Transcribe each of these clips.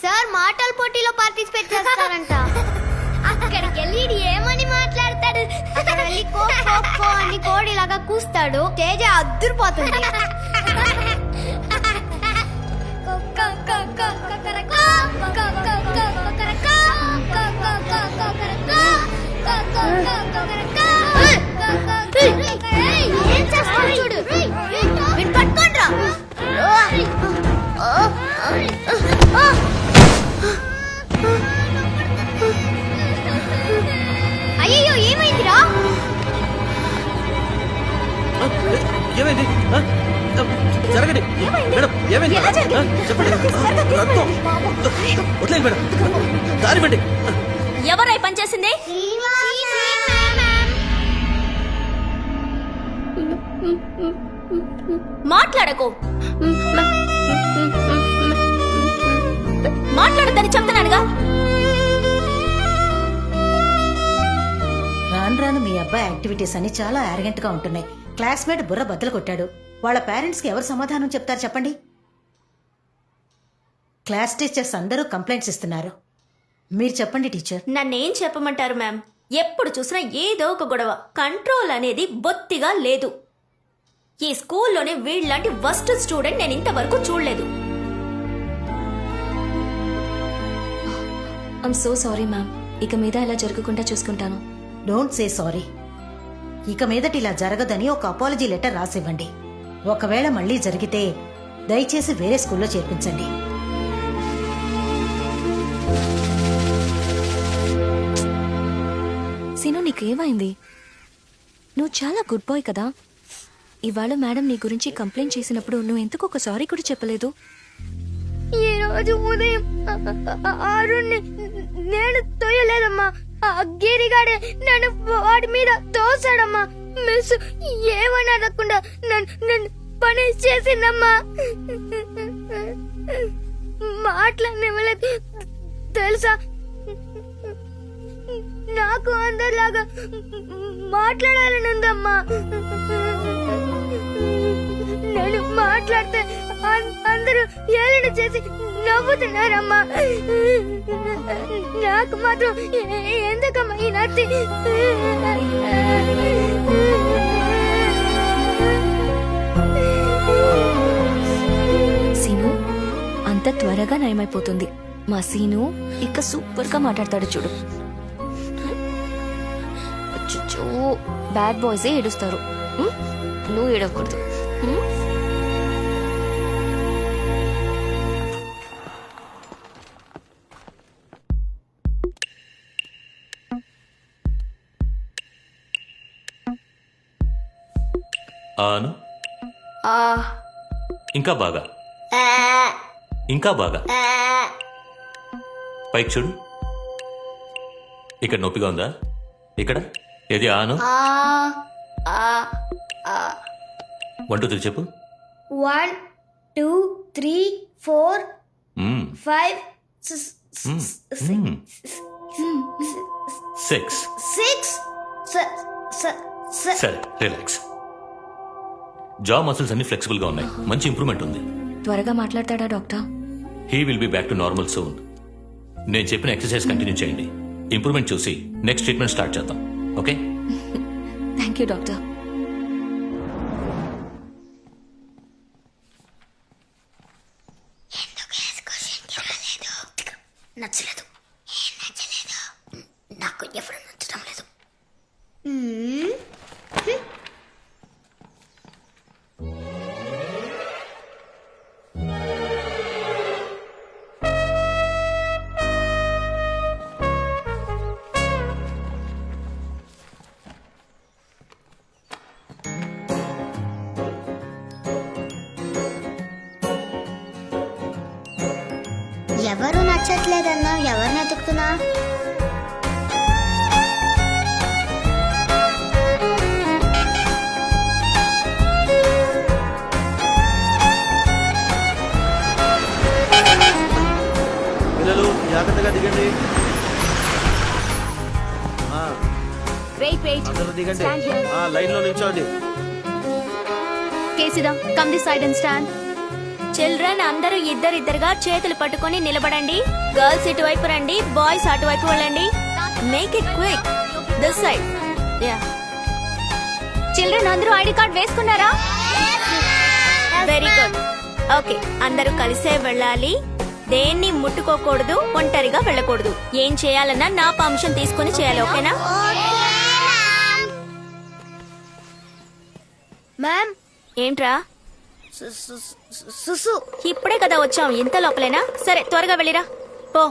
Sir మాటల పోటీలో participate చేస్తారంట. అక్కడికి వెళ్ళి ఏమని మాట్లాడతాడు? అక్కడ వెళ్ళి కో కో కో అని కోడిలాగా కూస్తాడు. తేజ అద్దరిపోతుంది. ఏం చేస్తాడు చూడు. పట్టుకోండ్రా. అయ్యో ఏమైందిరా? ఏమైంది? జరగండి మేడం, ఏమైంది చెప్పండి. వదిలేదు మేడం, దారి పండి. ఎవరై పని చేసింది? మాట్లాడకు, మాట్లాడద్దని చెప్తున్నానుగా. రాను రాను మీ అబ్బాయి యాక్టివిటీస్ అన్ని చాలా యారగెంట్ గా ఉంటున్నాయి. క్లాస్మేట్ బుర్ర బద్దలు కొట్టాడు. వాళ్ళ పేరెంట్స్ కి ఎవరు సమాధానం చెప్తారు చెప్పండి? క్లాస్ టీచర్స్ అందరూ కంప్లైంట్స్ ఇస్తున్నారు. మీరు చెప్పండి టీచర్. నన్నేం చెప్పమంటారు మ్యామ్? ఎప్పుడు చూసినా ఏదో ఒక గొడవ. కంట్రోల్ అనేది బొత్తిగా లేదు. ఈ స్కూల్లోనే వీళ్ళలాంటి వర్స్ట్ స్టూడెంట్ నేను ఇంతవరకు చూడలేదు. I'm so sorry ma'am. ఇక మీద ఇలా జరగకుండా చూసుకుంటాను. Don't say sorry. ఇక మీదటి ఇలా జరగదని ఒక అపాలజీ లెటర్ రాసివ్వండి. ఒకవేళ మళ్ళీ జరిగితే దయచేసి వేరే స్కూల్లో చేర్పించండి. సీను, నీకేమైంది? నువ్వు చాలా గుడ్ బాయ్ కదా. ఇవాళ మేడం నీ గురించి కంప్లైంట్ చేసినప్పుడు నువ్వు ఎందుకు ఒక సారీ కూడా చెప్పలేదు? ఈ రోజు ఉదయం అరుణ్ని నేను తోయలేదమ్మా. గిరిగాడే నన్ను వాడి మీద తోసాడమ్మా. మిస్ ఏమని అడగకుండా నన్ను పని చేసిందమ్మా. మాట్లాడనివ్వలేదు తెలుసా. నాకు అందరిలాగా మాట్లాడాలని ఉందమ్మా. నేను మాట్లాడితే అందరూ ఏలన చేసి నవ్వుతున్నారమ్మా. నాకు మాత్రం ఎందుకమ్మా ఈ నత్తి? సీను, అంత త్వరగా నయమైపోతుంది. మా సీను ఇక సూపర్ గా మాట్లాడతాడు చూడు. అచ్చచ్చో, బ్యాడ్ బాయ్సే ఏడుస్తారు. నువ్వు ఏడవకూడదు. ఆను ఇంకా బాగా, ఇంకా బాగా. పైకి చూడు. ఇక్కడ నొప్పిగా ఉందా? ఇక్కడ ఏది? ఆను 1 2 3 చెప్పు. 1 2 3 4 5 6 సరే, రిలాక్స్. జా మసిల్స్ అన్ని ఫ్లెక్సిబుల్ గా ఉన్నాయి. మంచి ఇంప్రూవ్మెంట్ ఉంది. త్వరగా మాట్లాడతాడా doctor? He will be back to normal soon. నేను చెప్పిన ఎక్సర్సైజ్ కంటిన్యూ చేయండి. ఇంప్రూవ్మెంట్ చూసి నెక్స్ట్ ట్రీట్మెంట్ స్టార్ట్ చేద్దాం. ఓకే? Thank you doctor. నచ్చలేదు. నాకు ఎవరు నచ్చడం లేదు. ఎవరు నచ్చట్లేదన్నా? ఎవరిని ఎతుకుతున్నా? పిల్లలు జాగ్రత్తగా దిగండి. అందరూ దిగండి. లైన్ లో నిల్చోండి. Kesida, come this side and stand. Children అందరూ ఇద్దరిద్దరుగా చేతులు పట్టుకొని నిలబడండి. గర్ల్స్ ఇటువైపు రండి, బాయ్స్ అటువైపు వెళ్ళండి. Make it quick. This side. Yeah. Children అందరూ ఐడి కార్డ్ వేసుకున్నారా? Very good. ఓకే, అందరూ కలిసే వెళ్ళాలి. దేన్ని ముట్టుకోకూడదు, ఒంటరిగా వెళ్ళకూడదు. ఏం చేయాలన్నా నా పర్మిషన్ తీసుకుని చేయాలి, ఓకేనా? మ్యామ్, ఏంట్రా? సుసు ఇప్పుడే కదా వచ్చాం, ఇంత లోపలేనా? సరే త్వరగా వెళ్ళిరా పో.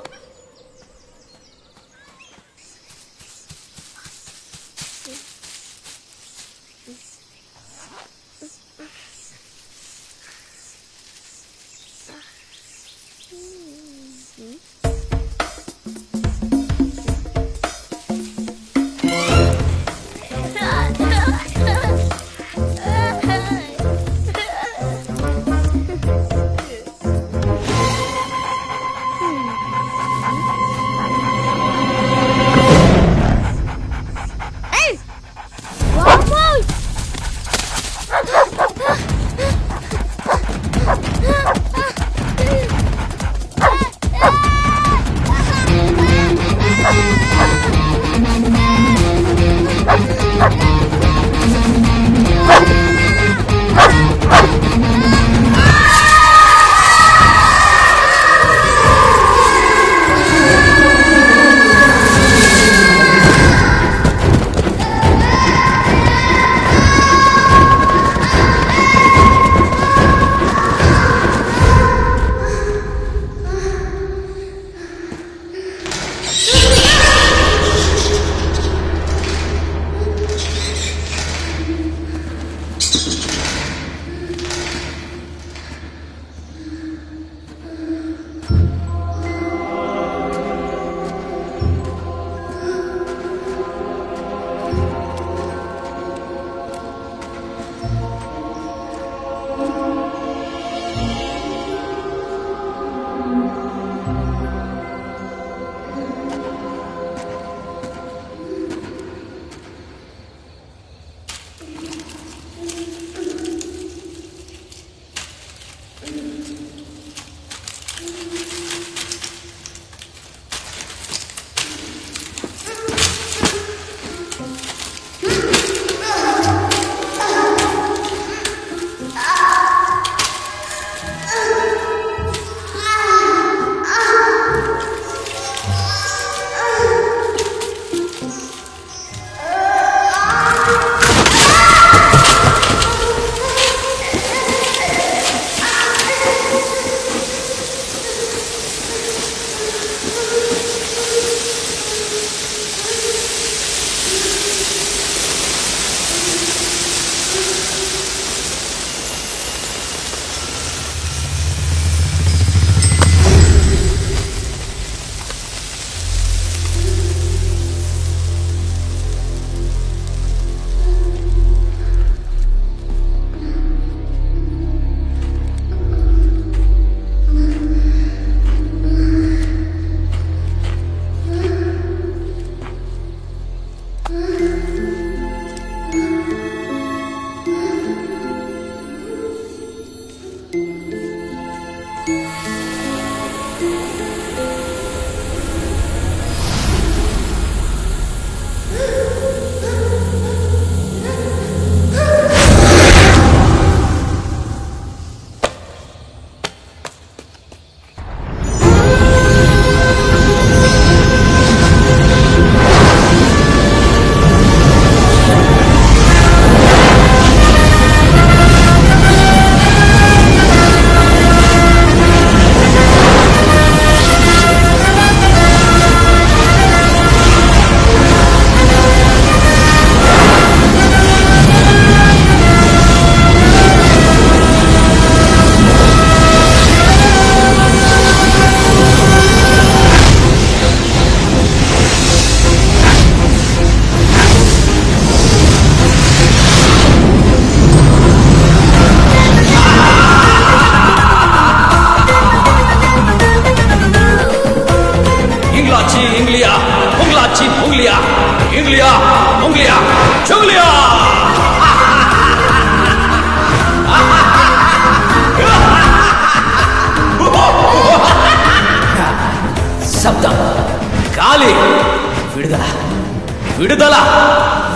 విడుదల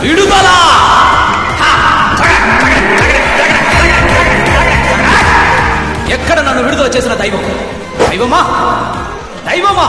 విడుదల ఎక్కడ నన్ను విడుదల చేసిన దైవం దైవమా దైవమా